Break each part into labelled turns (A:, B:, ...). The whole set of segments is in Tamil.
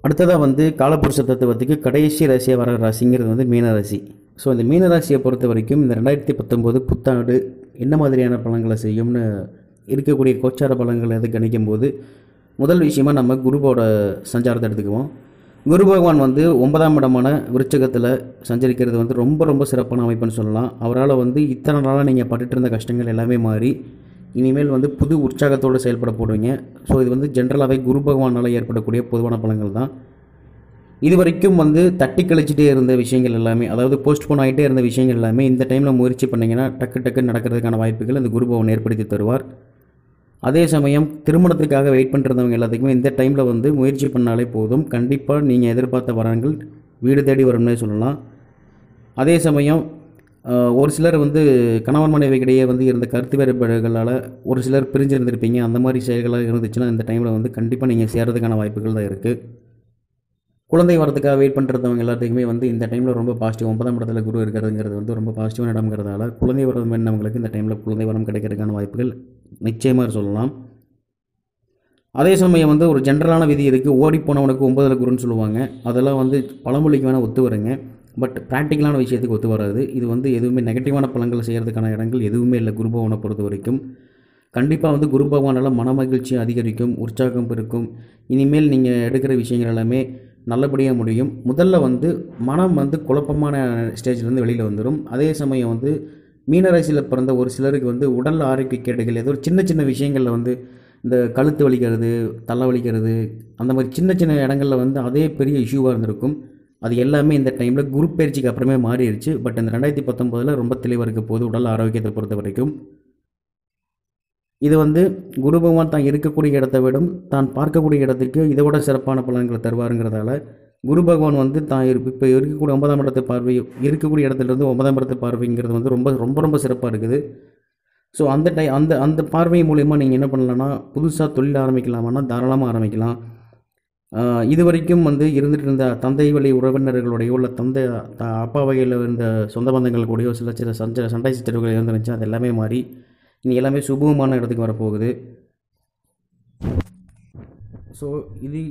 A: அடுத்ததாக வந்து காலபுருஷ தத்துவத்துக்கு கடைசி ராசியாக வர ராசிங்கிறது வந்து மீனராசி. ஸோ இந்த மீனராசியை பொறுத்த வரைக்கும் இந்த 2019 புத்தாண்டு என்ன மாதிரியான பலன்களை செய்யும்னு இருக்கக்கூடிய கோச்சார பலன்களை எது கணிக்கும் போது முதல் விஷயமாக நம்ம குருவோட சஞ்சாரத்தை எடுத்துக்குவோம். குரு பகவான் வந்து 9ஆம் இடமான விருச்சகத்தில் சஞ்சரிக்கிறது வந்து ரொம்ப ரொம்ப சிறப்பான அமைப்புன்னு சொல்லலாம். அவரால் வந்து இத்தனை நாளாக நீங்கள் பட்டுட்டு இருந்த கஷ்டங்கள் எல்லாமே மாறி இனிமேல் வந்து புது உற்சாகத்தோடு செயல்பட போடுவீங்க. ஸோ இது வந்து ஜென்ரலாகவே குரு பகவானால் ஏற்படக்கூடிய பொதுவான பலன்கள் தான். இது வரைக்கும் வந்து தட்டி கழிச்சிட்டே இருந்த விஷயங்கள் எல்லாமே, அதாவது போஸ்ட்போன் ஆகிட்டே இருந்த விஷயங்கள் எல்லாமே இந்த டைமில் முயற்சி பண்ணிங்கன்னா டக்கு நடக்கிறதுக்கான வாய்ப்புகள் இந்த குரு பகவான் ஏற்படுத்தி தருவார். அதே சமயம் திருமணத்துக்காக வெயிட் பண்ணிருந்தவங்க எல்லாத்துக்குமே இந்த டைமில் வந்து முயற்சி பண்ணாலே போதும், கண்டிப்பாக நீங்கள் எதிர்பார்த்த வரங்கள் வீடு தேடி வரும்னே சொல்லலாம். அதே சமயம் ஒரு சிலர் வந்து கணவன் மனைவிக்கிடையே வந்து இருந்த கருத்து வேறுபாடுகளால் ஒரு சிலர் பிரிஞ்சிருந்திருப்பீங்க. அந்த மாதிரி செயல்களாக இருந்துச்சுன்னா இந்த டைமில் வந்து கண்டிப்பாக நீங்கள் சேர்றதுக்கான வாய்ப்புகள் தான் இருக்குது. குழந்தை வரதுக்காக வெயிட் பண்ணிருந்தவங்க எல்லாத்துக்குமே வந்து இந்த டைமில் ரொம்ப பாசிட்டிவ். 9ஆம் இடத்துல குரு இருக்கிறதுங்கிறது வந்து ரொம்ப பாசிட்டிவான இடம்ங்கிறதால குழந்தை வரம் வேணுனவங்களுக்கு இந்த டைமில் குழந்தை வரம் கிடைக்கிறதுக்கான வாய்ப்புகள் நிச்சயமாக சொல்லலாம். அதே சமயம் வந்து ஒரு ஜென்ரலான விதி இருக்குது, ஓடி போனவனுக்கு 9ல் குருன்னு சொல்லுவாங்க. அதெல்லாம் வந்து பழமொழிக்கு வேணால் ஒத்து வருங்க, பட் ப்ராக்டிக்கலான விஷயத்துக்கு ஒத்து வராது. இது வந்து எதுவுமே நெகட்டிவான பலன்கள் செய்கிறதுக்கான இடங்கள் எதுவுமே இல்லை. குரு பகவானை பொறுத்த வரைக்கும் கண்டிப்பாக வந்து குரு பகவானால் மன மகிழ்ச்சி அதிகரிக்கும், உற்சாகம் இருக்கும். இனிமேல் நீங்கள் எடுக்கிற விஷயங்கள் எல்லாமே நல்லபடியாக முடியும். முதல்ல வந்து மனம் வந்து குழப்பமான ஸ்டேஜ்லேருந்து வெளியில் வந்துடும். அதே சமயம் வந்து மீனராசியில் பிறந்த ஒரு சிலருக்கு வந்து உடல் ஆரோக்கிய கேடுகள் ஏதோ ஒரு சின்ன விஷயங்களில் வந்து இந்த கழுத்து வலிக்கிறது, தலை வலிக்கிறது, அந்த மாதிரி சின்ன இடங்களில் வந்து அதே பெரிய இஷ்யூவாக இருந்திருக்கும். அது எல்லாமே இந்த டைமில் குரு பயிற்சிக்கு அப்புறமே மாறிடுச்சு. பட் இந்த 2019 ரொம்ப தெளிவாக இருக்க போது உடல் ஆரோக்கியத்தை பொறுத்த வரைக்கும் இது வந்து குரு பகவான் தான் இருக்கக்கூடிய இடத்தை விடும் தான் பார்க்கக்கூடிய இடத்துக்கு இதை விட சிறப்பான பலன்களை தருவாருங்கிறதால குரு பகவான் வந்து தான் இப்போ இருக்கக்கூடிய 9ஆம் இடத்தை பார்வை இருக்கக்கூடிய இடத்துலேருந்து 9ஆம் இடத்தை பார்வைங்கிறது வந்து ரொம்ப சிறப்பாக இருக்குது. ஸோ அந்த பார்வை மூலயமா நீங்கள் என்ன பண்ணலான்னா புதுசாக தொழில் ஆரம்பிக்கலாமான்னா தாராளமாக ஆரம்பிக்கலாம். இது வரைக்கும் வந்து இருந்துட்டு இருந்த தந்தை வழி உறவினர்களுடையோ இல்லை அப்பா வகையில் இருந்த சொந்த பந்தங்கள் கூடயோ சில சண்டை சித்தரவுகள் இருந்துருந்துச்சு, அது எல்லாமே மாறி இனி எல்லாமே சுபமான இடத்துக்கு வரப்போகுது. ஸோ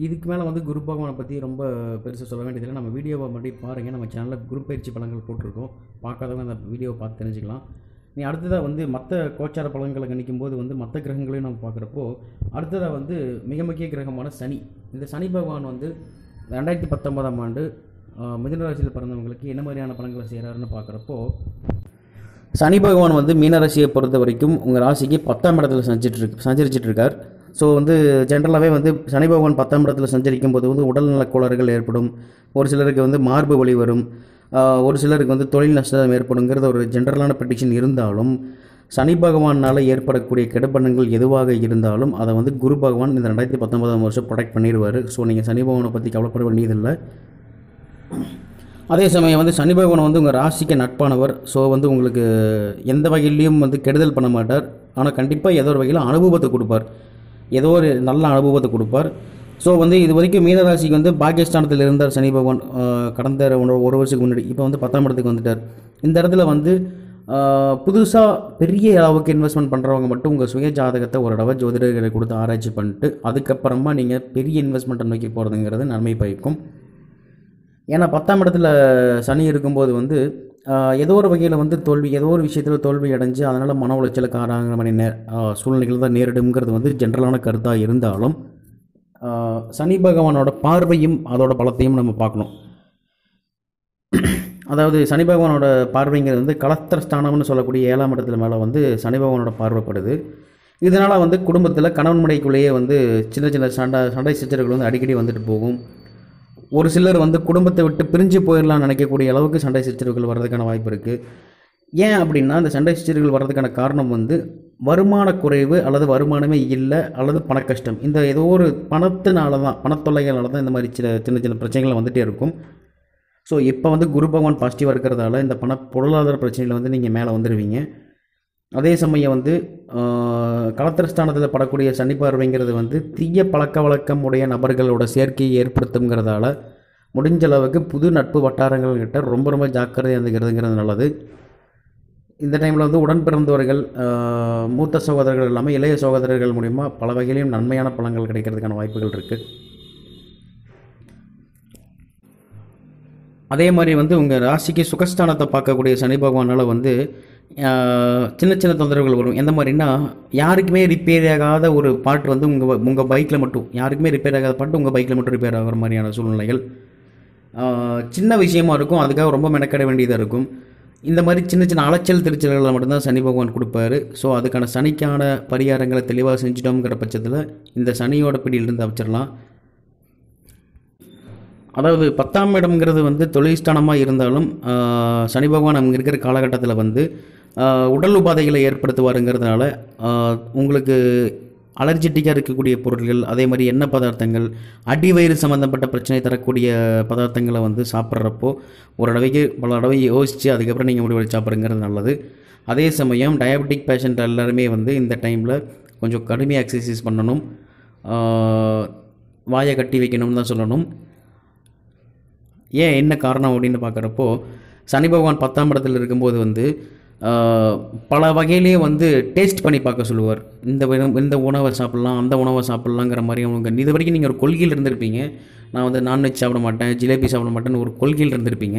A: இதுக்கு மேலே வந்து குரு பகவானை பற்றி ரொம்ப பெருசாக சொல்ல வேண்டியதில்லை. நம்ம வீடியோவை மட்டும் பாருங்கள், நம்ம சேனலில் குரு பயிற்சி பலன்கள் போட்டிருக்கோம், பார்க்காதவங்க அந்த வீடியோவை பார்த்து தெரிஞ்சுக்கலாம். நீ அடுத்ததாக வந்து மற்ற கோச்சார பலன்களை கணிக்கும் போது வந்து மற்ற கிரகங்களையும் நம்ம பார்க்குறப்போ அடுத்ததாக வந்து மிக முக்கிய கிரகமான சனி. இந்த சனி பகவான் வந்து 2019ஆம் ஆண்டு மிதுன ராசியில் பிறந்தவங்களுக்கு என்ன மாதிரியான பலன்களை செய்கிறாருன்னு பார்க்குறப்போ சனி பகவான் வந்து மீனராசியை பொறுத்த வரைக்கும் உங்கள் ராசிக்கு 10ஆம் இடத்துல சஞ்சரிச்சிட்ருக்கார். ஸோ வந்து ஜென்ரலாகவே வந்து சனி பகவான் 10ஆம் இடத்துல சஞ்சரிக்கும் போது வந்து உடல்நல கோளாறுகள் ஏற்படும். ஒரு சிலருக்கு வந்து மார்பு வலி வரும், ஒரு சிலருக்கு வந்து தொழில் நஷ்டம் ஏற்படுங்கிறது ஒரு ஜென்ரலான ப்ரெடிக்ஷன் இருந்தாலும் சனி பகவானால் ஏற்படக்கூடிய கெடுபலன்கள் எதுவாக இருந்தாலும் அதை வந்து குரு பகவான் இந்த 2019ஆம் வருஷம் ப்ரொடெக்ட் பண்ணிடுவார். ஸோ நீங்கள் சனி பகவானை பற்றி கவலைப்பட வேண்டியதில்லை. அதே சமயம் வந்து சனி பகவான் வந்து உங்கள் ராசிக்கு நட்பானவர். ஸோ வந்து உங்களுக்கு எந்த வகையிலையும் வந்து கெடுதல் பண்ண மாட்டார். ஆனால் கண்டிப்பாக ஏதோ ஒரு வகையில் அனுபவத்தை கொடுப்பார், ஏதோ ஒரு நல்ல அனுபவத்தை கொடுப்பார். ஸோ வந்து இது வரைக்கும் மீனராசிக்கு வந்து பாகிஸ்தானத்தில் இருந்தார் சனி பகவான் கடந்த ஒரு வருஷத்துக்கு முன்னாடி. இப்போ வந்து 10ஆம் இடத்துக்கு வந்துட்டார். இந்த இடத்துல வந்து புதுசாக பெரிய அளவுக்கு இன்வெஸ்ட்மெண்ட் பண்ணுறவங்க மட்டும் உங்கள் சுய ஜாதகத்தை ஒரு தடவை ஜோதிடர்களை கொடுத்து ஆராய்ச்சி பண்ணிட்டு அதுக்கப்புறமா நீங்கள் பெரிய இன்வெஸ்ட்மெண்ட்டை நோக்கி போகிறதுங்கிறது நன்மை பயக்கும். ஏன்னா 10ஆம் இடத்துல சனி இருக்கும்போது வந்து ஏதோ ஒரு வகையில் வந்து ஏதோ ஒரு விஷயத்தில் தோல்வி அடைஞ்சு அதனால் மன உளைச்சலுக்கு ஆறாங்கிற மாதிரி சூழ்நிலைகள் தான் நேரிடுங்கிறது வந்து ஜென்ரலான கருத்தாக இருந்தாலும் சனி பகவானோட பார்வையும் அதோட பலத்தையும் நம்ம பார்க்கணும். அதாவது சனி பகவானோட பார்வைங்கிறது வந்து கலத்திர ஸ்தானம்னு சொல்லக்கூடிய 7ஆம் இடத்துல மேலே வந்து சனி பகவானோட பார்வைப்படுது. இதனால் வந்து குடும்பத்தில் கணவன் மனைவிக்குள்ளேயே வந்து சின்ன சண்டை சச்சரவுகள் வந்து அடிக்கடி வந்துட்டு போகும். ஒரு சிலர் வந்து குடும்பத்தை விட்டு பிரிஞ்சு போயிடலாம்னு நினைக்கக்கூடிய அளவுக்கு சண்டை சச்சரவுகள் வர்றதுக்கான வாய்ப்பு இருக்குது. ஏன் அப்படின்னா அந்த சண்டை சச்சரவுகள் வர்றதுக்கான காரணம் வந்து வருமான குறைவு அல்லது வருமானமே இல்லை அல்லது பண கஷ்டம். இந்த ஏதோ ஒரு பணத்தினால தான், பணத்தொல்லைகளால் தான் இந்த மாதிரி சின்ன பிரச்சனைகள் வந்துகிட்டே இருக்கும். ஸோ இப்போ வந்து குரு பகவான் பாசிட்டிவாக இருக்கிறதால இந்த பொருளாதார பிரச்சனையில் வந்து நீங்கள் மேலே வந்துடுவீங்க. அதே சமயம் வந்து கலத்திரஸ்தானத்தில் படக்கூடிய சனி பார்வைங்கிறது வந்து தீய பழக்க வழக்கம் உடைய நபர்களோட சேர்க்கையை ஏற்படுத்துங்கிறதால முடிஞ்ச அளவுக்கு புது நட்பு வட்டாரங்கள்கிட்ட ரொம்ப ஜாக்கிரதையாக இருந்துக்கிறதுங்கிறது நல்லது. இந்த டைமில் வந்து உடன் பிறந்தவர்கள், மூத்த சகோதரர்கள் இல்லாமல் இளைய சகோதரர்கள் மூலிமா பல வகையிலையும் நன்மையான பலன்கள் கிடைக்கிறதுக்கான வாய்ப்புகள் இருக்குது. அதே மாதிரி வந்து உங்கள் ராசிக்கு சுகஸ்தானத்தை பார்க்கக்கூடிய சனி பகவானால் வந்து சின்ன சின்ன தொந்தரவுகள் வரும். எந்த மாதிரின்னா, யாருக்குமே ரிப்பேர் ஆகாத ஒரு பார்ட் வந்து உங்கள் பைக்கில் மட்டும், யாருக்குமே ரிப்பேர் ஆகாத பார்ட் உங்கள் பைக்கில் மட்டும் ரிப்பேர் ஆகிற மாதிரியான சூழ்நிலைகள் சின்ன விஷயமா இருக்கும். அதுக்காக ரொம்ப மெனக்கட வேண்டியதாக இருக்கும். இந்த மாதிரி சின்ன சின்ன அலைச்சல் திருச்சல்களை மட்டும்தான் சனி பகவான் கொடுப்பாரு. ஸோ அதுக்கான சனிக்கான பரிகாரங்களை தெளிவாக செஞ்சிட்டோங்கிற பட்சத்தில் இந்த சனியோட பிடியிலிருந்து தப்பிச்சிடலாம். அதாவது 10ஆம் இடம்ங்கிறது வந்து தொழில் ஸ்தானமாக இருந்தாலும் சனி பகவான் அங்கே இருக்கிற காலகட்டத்தில் வந்து உடல் உபாதைகளை ஏற்படுத்துவாருங்கிறதுனால உங்களுக்கு அலர்ஜெட்டிக்காக இருக்கக்கூடிய பொருட்கள், அதே மாதிரி எண்ணெய் பதார்த்தங்கள், அடிவயிறு சம்மந்தப்பட்ட பிரச்சனை தரக்கூடிய பதார்த்தங்களை வந்து சாப்பிட்றப்போ ஒரு தடவைக்கு பல தடவை யோசித்து அதுக்கப்புறம் நீங்கள் முடிவெடுத்து சாப்பிட்றங்கிறது நல்லது. அதே சமயம் டயபெட்டிக் பேஷண்ட் எல்லாருமே வந்து இந்த டைமில் கொஞ்சம் கடுமையாக எக்ஸசைஸ் பண்ணணும், வாயை கட்டி வைக்கணும்னு தான் சொல்லணும். ஏன் என்ன காரணம் அப்படின்னு பார்க்குறப்போ, சனி பகவான் 10ஆம் இடத்துல இருக்கும்போது வந்து பல வகையிலேயே வந்து டேஸ்ட் பண்ணி பார்க்க சொல்லுவார். இந்த உணவை சாப்பிட்லாம், அந்த உணவை சாப்பிட்லாங்கிற மாதிரி அவங்க இது வரைக்கும் நீங்கள் ஒரு கொள்கையில் இருந்திருப்பீங்க. நான் வந்து நான்வெஜ் சாப்பிட மாட்டேன், ஜிலேபி சாப்பிட மாட்டேன்னு ஒரு கொள்கையில் இருந்திருப்பீங்க.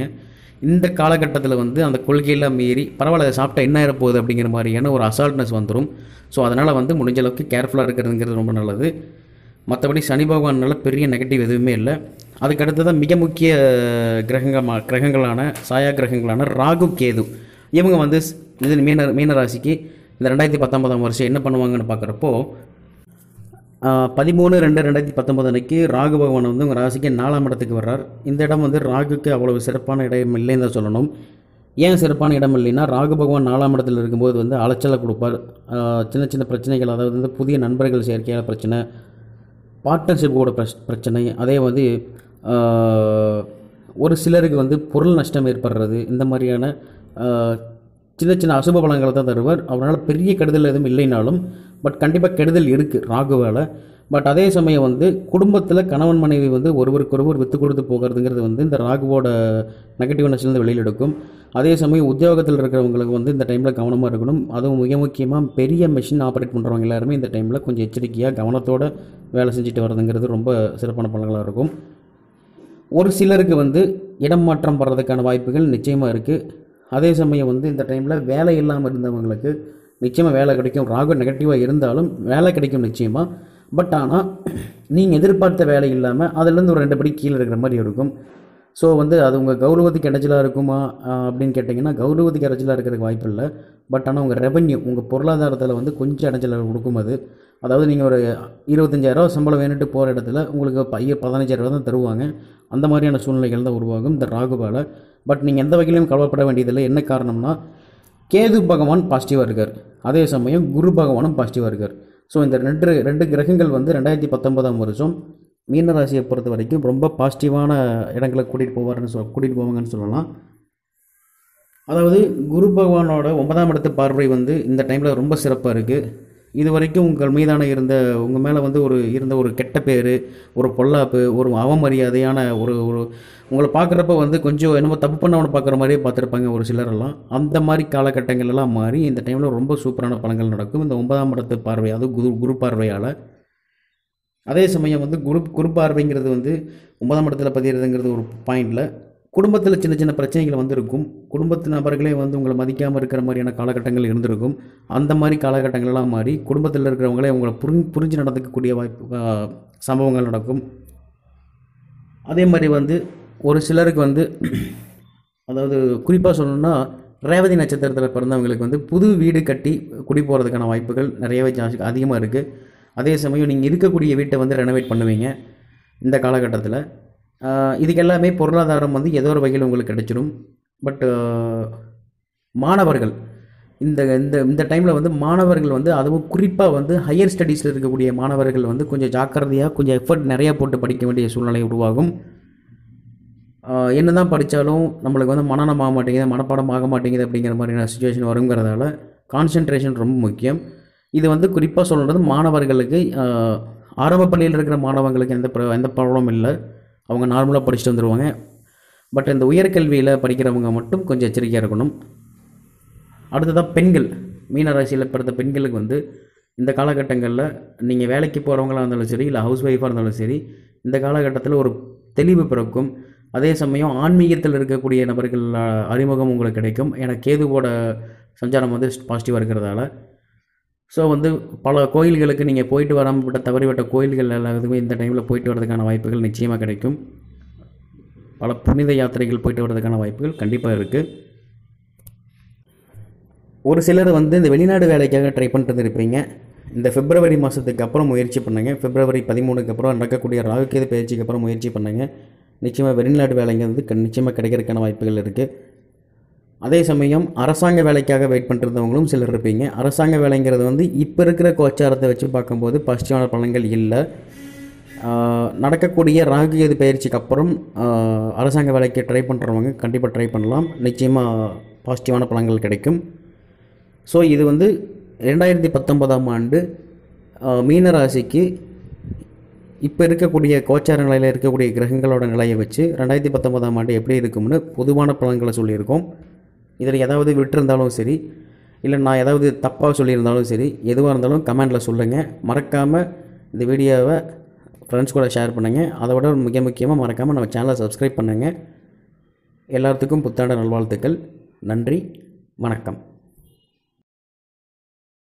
A: இந்த காலகட்டத்தில் வந்து அந்த கொள்கையெல்லாம் மீறி பரவாயில்ல அதை சாப்பிட்டா என்ன ஆகிடப்போகுது அப்படிங்கிற மாதிரியான ஒரு அசால்ட்னஸ் வந்துடும். ஸோ அதனால் வந்து முடிஞ்ச அளவுக்கு கேர்ஃபுல்லாக இருக்கிறதுங்கிறது ரொம்ப நல்லது. மற்றபடி சனி பகவானால பெரிய நெகட்டிவ் எதுவுமே இல்லை. அதுக்கடுத்து தான் மிக முக்கிய கிரகங்களான சாயா கிரகங்களான ராகு கேது, இவங்க வந்து இது மீனராசிக்கு இந்த 2019ஆம் வருஷம் என்ன பண்ணுவாங்கன்னு பார்க்குறப்போ 13/2/2019 அன்றைக்கி ராகு பகவான் வந்து உங்கள் ராசிக்கு 4ஆம் இடத்துக்கு வர்றார். இந்த இடம் வந்து ராகுக்கு அவ்வளவு சிறப்பான இடம் இல்லைன்னு தான் சொல்லணும். ஏன் சிறப்பான இடம் இல்லைன்னா, ராகு பகவான் 4ஆம் இடத்துல இருக்கும்போது வந்து அலைச்சலை கொடுப்பார். சின்ன சின்ன பிரச்சனைகள், அதாவது வந்து புதிய நண்பர்கள் சேர்க்கையான பிரச்சனை, பார்ட்னர்ஷிப்போட பிரச்சனை, அதே வந்து ஒரு சிலருக்கு வந்து பொருள் நஷ்டம் ஏற்படுறது, இந்த மாதிரியான சின்ன சின்ன அசுப பலங்களை தான் தருவார். அவரால் பெரிய கெடுதல் எதுவும் இல்லைனாலும் பட் கண்டிப்பாக கெடுதல் இருக்குது ராகுவால். பட் அதே சமயம் வந்து குடும்பத்தில் கணவன் மனைவி வந்து ஒருவருக்கொருவர் விட்டு கொடுத்து போகிறதுங்கிறது வந்து இந்த ராகுவோட நெகட்டிவ்னஸ்லேருந்து வெளியில் எடுக்கும். அதே சமயம் உத்தியோகத்தில் இருக்கிறவங்களுக்கு வந்து இந்த டைமில் கவனமாக இருக்கணும். அதுவும் மிக முக்கியமாக பெரிய மெஷின் ஆப்ரேட் பண்ணுறவங்க எல்லாருமே இந்த டைமில் கொஞ்சம் எச்சரிக்கையாக கவனத்தோடு வேலை செஞ்சுட்டு வரதுங்கிறது ரொம்ப சிறப்பான பலன்களாக இருக்கும். ஒரு சிலருக்கு வந்து இடம் மாற்றம் வர்றதுக்கான வாய்ப்புகள் நிச்சயமாக இருக்குது. அதே சமயம் வந்து இந்த டைமில் வேலை இல்லாமல் இருந்தவங்களுக்கு நிச்சயமாக வேலை கிடைக்கும். ராகு நெகட்டிவாக இருந்தாலும் வேலை கிடைக்கும் நிச்சயமாக. பட் ஆனால் நீங்கள் எதிர்பார்த்த வேலை இல்லாமல் அதுலேருந்து ஒரு 2 படி கீழே இருக்கிற மாதிரி இருக்கும். ஸோ வந்து அது உங்கள் கௌரவத்துக்கு இடைஞ்சலாக இருக்குமா அப்படின்னு கேட்டிங்கன்னா, கௌரவத்துக்கு இடைஞ்சலாக இருக்கிறதுக்கு வாய்ப்பு இல்லை. பட் ஆனால் உங்கள் ரெவன்யூ, உங்கள் பொருளாதாரத்தில் வந்து கொஞ்சம் இடைஞ்சலாக கொடுக்கும் அது. அதாவது நீங்கள் ஒரு 25,000 சம்பளம் வேணுட்டு போகிற இடத்துல உங்களுக்கு 15,000 தான் தருவாங்க. அந்த மாதிரியான சூழ்நிலைகள் தான் உருவாகும் இந்த ராகுவால். பட் நீங்கள் எந்த வகையிலும் கவலைப்பட வேண்டியதில்லை. என்ன காரணம்னா, கேது பகவான் பாசிட்டிவாக இருக்கார், அதே சமயம் குரு பகவானும் பாசிட்டிவாக இருக்கார். ஸோ இந்த ரெண்டு கிரகங்கள் வந்து 2019ஆம் வருஷம் மீனராசியை பொறுத்த வரைக்கும் ரொம்ப பாசிட்டிவான இடங்களை கூட்டிகிட்டு போவாங்கன்னு சொல்லலாம். அதாவது குரு பகவானோட 9ஆம் இடத்து பார்வை வந்து இந்த டைமில் ரொம்ப சிறப்பாக இருக்குது. இது வரைக்கும் உங்கள் மீதான உங்கள் மேலே வந்து இருந்த ஒரு கெட்ட பேர், ஒரு பொல்லாப்பு, ஒரு அவமரியாதையான ஒரு உங்களை பார்க்குறப்ப வந்து கொஞ்சம் என்னமோ தப்பு பண்ணவனை பார்க்குற மாதிரியே பார்த்துருப்பாங்க ஒரு சிலரெல்லாம். அந்த மாதிரி காலகட்டங்கள்லாம் மாறி இந்த டைமில் ரொம்ப சூப்பரான பலன்கள் நடக்கும் இந்த 9ஆம் இடத்து பார்வை, அது குரு பார்வையால். அதே சமயம் வந்து குரு பார்வைங்கிறது வந்து 9ஆம் இடத்துல பதிகிறதுங்கிறது ஒரு பாயிண்டில் குடும்பத்தில் சின்ன சின்ன பிரச்சனைகள் வந்து இருக்கும். குடும்பத்து நபர்களே வந்து உங்களை மதிக்காமல் இருக்கிற மாதிரியான காலகட்டங்கள் இருந்திருக்கும். அந்த மாதிரி காலகட்டங்கள்லாம் மாறி குடும்பத்தில் இருக்கிறவங்களே உங்களை புரிஞ்சு நடந்துக்கக்கூடிய சம்பவங்கள் நடக்கும். அதே மாதிரி வந்து ஒரு சிலருக்கு வந்து அதாவது குறிப்பாக சொல்லணும்னா, ரேவதி நட்சத்திரத்தில் பிறந்தவங்களுக்கு வந்து புது வீடு கட்டி குடி போகிறதுக்கான வாய்ப்புகள் நிறையவே அதிகமாக இருக்குது. அதே சமயம் நீங்கள் இருக்கக்கூடிய வீட்டை வந்து ரெனோவேட் பண்ணுவீங்க இந்த காலகட்டத்தில். இதுக்கு எல்லாமே பொருளாதாரம் வந்து ஏதோ ஒரு வகையில் உங்களுக்கு கிடைச்சிடும். பட் மாணவர்கள் இந்த இந்த இந்த டைமில் வந்து மாணவர்கள் வந்து அதுவும் குறிப்பாக வந்து ஹையர் ஸ்டடீஸில் இருக்கக்கூடிய மாணவர்கள் வந்து கொஞ்சம் ஜாக்கிரதையாக கொஞ்சம் எஃபர்ட் நிறையா போட்டு படிக்க வேண்டிய சூழ்நிலை உருவாகும். என்ன தான் படித்தாலும் நம்மளுக்கு வந்து மனனம் ஆக மாட்டேங்குது, மனப்பாடம் ஆக மாட்டேங்குது அப்படிங்கிற மாதிரியான சுச்சுவேஷன் வருங்கிறதால கான்சென்ட்ரேஷன் ரொம்ப முக்கியம். இது வந்து குறிப்பாக சொல்கிறது மாணவர்களுக்கு, ஆரம்ப பள்ளியில் இருக்கிற மாணவர்களுக்கு எந்த ப்ராப்ளமும் இல்லை, அவங்க நார்மலாக படிச்சுட்டு வந்துடுவாங்க. பட் இந்த உயர்கல்வியில் படிக்கிறவங்க மட்டும் கொஞ்சம் எச்சரிக்கையாக இருக்கணும். அடுத்ததாக பெண்கள், மீனராசியில் பிறந்த பெண்களுக்கு வந்து இந்த காலகட்டங்களில் நீங்கள் வேலைக்கு போகிறவங்களாக இருந்தாலும் சரி, இல்லை ஹவுஸ் ஒய்ஃபாக இருந்தாலும் சரி, இந்த காலகட்டத்தில் ஒரு தெளிவு பிறக்கும். அதே சமயம் ஆன்மீகத்தில் இருக்கக்கூடிய நபர்கள் அறிமுகம் உங்களுக்கு கிடைக்கும். ஏன்னா கேதுவோட சஞ்சாரம் வந்து பாசிட்டிவாக இருக்கிறதால. ஸோ வந்து பல கோயில்களுக்கு நீங்கள் போயிட்டு வராமல் விட்ட தவறிவிட்ட கோயில்கள் எல்லாத்துக்குமே இந்த டைமில் போயிட்டு வரதுக்கான வாய்ப்புகள் நிச்சயமாக கிடைக்கும். பல புனித யாத்திரைகள் போயிட்டு வரதுக்கான வாய்ப்புகள் கண்டிப்பாக இருக்குது. ஒரு சிலர் வந்து இந்த வெளிநாடு வேலைக்காக ட்ரை பண்ணிட்டு இருப்பீங்க. இந்த பிப்ரவரி மாதத்துக்கு அப்புறம் முயற்சி பண்ணுங்கள். பிப்ரவரி 13க்கு அப்புறம் நடக்கக்கூடிய ராகுகேது பயிற்சிக்கு அப்புறம் முயற்சி பண்ணுங்கள். நிச்சயமாக வெளிநாடு வேலைங்கிறது நிச்சயமாக கிடைக்கிறதுக்கான வாய்ப்புகள் இருக்குது. அதே சமயம் அரசாங்க வேலைக்காக வெயிட் பண்ணிருந்தவங்களும் சிலர் இருப்பீங்க. அரசாங்க வேலைங்கிறது வந்து இப்போ இருக்கிற கோச்சாரத்தை வச்சு பார்க்கும்போது பாசிட்டிவான பலன்கள் இல்லை. நடக்கக்கூடிய ராகுகேது பயிற்சிக்கு அப்புறம் அரசாங்க வேலைக்கு ட்ரை பண்ணுறவங்க கண்டிப்பாக ட்ரை பண்ணலாம். நிச்சயமாக பாசிட்டிவான பலன்கள் கிடைக்கும். ஸோ இது வந்து 2019ஆம் ஆண்டு மீனராசிக்கு இப்போ இருக்கக்கூடிய கோச்சார நிலையில் இருக்கக்கூடிய கிரகங்களோட நிலையை வச்சு 2019ஆம் ஆண்டு எப்படி இருக்கும்னு பொதுவான பலன்களை சொல்லியிருக்கோம். இதில் ஏதாவது விட்டுருந்தாலும் சரி, இல்லை நான் ஏதாவது தப்பாக சொல்லியிருந்தாலும் சரி, எதுவாக இருந்தாலும் கமெண்டில் சொல்லுங்கள். மறக்காமல் இந்த வீடியோவை ஃப்ரெண்ட்ஸ் கூட ஷேர் பண்ணுங்கள். அதை விட மிக முக்கியமாக மறக்காமல் நம்ம சேனலை சப்ஸ்கிரைப் பண்ணுங்கள். எல்லாத்துக்கும் புத்தாண்டு நல்வாழ்த்துக்கள். நன்றி, வணக்கம்.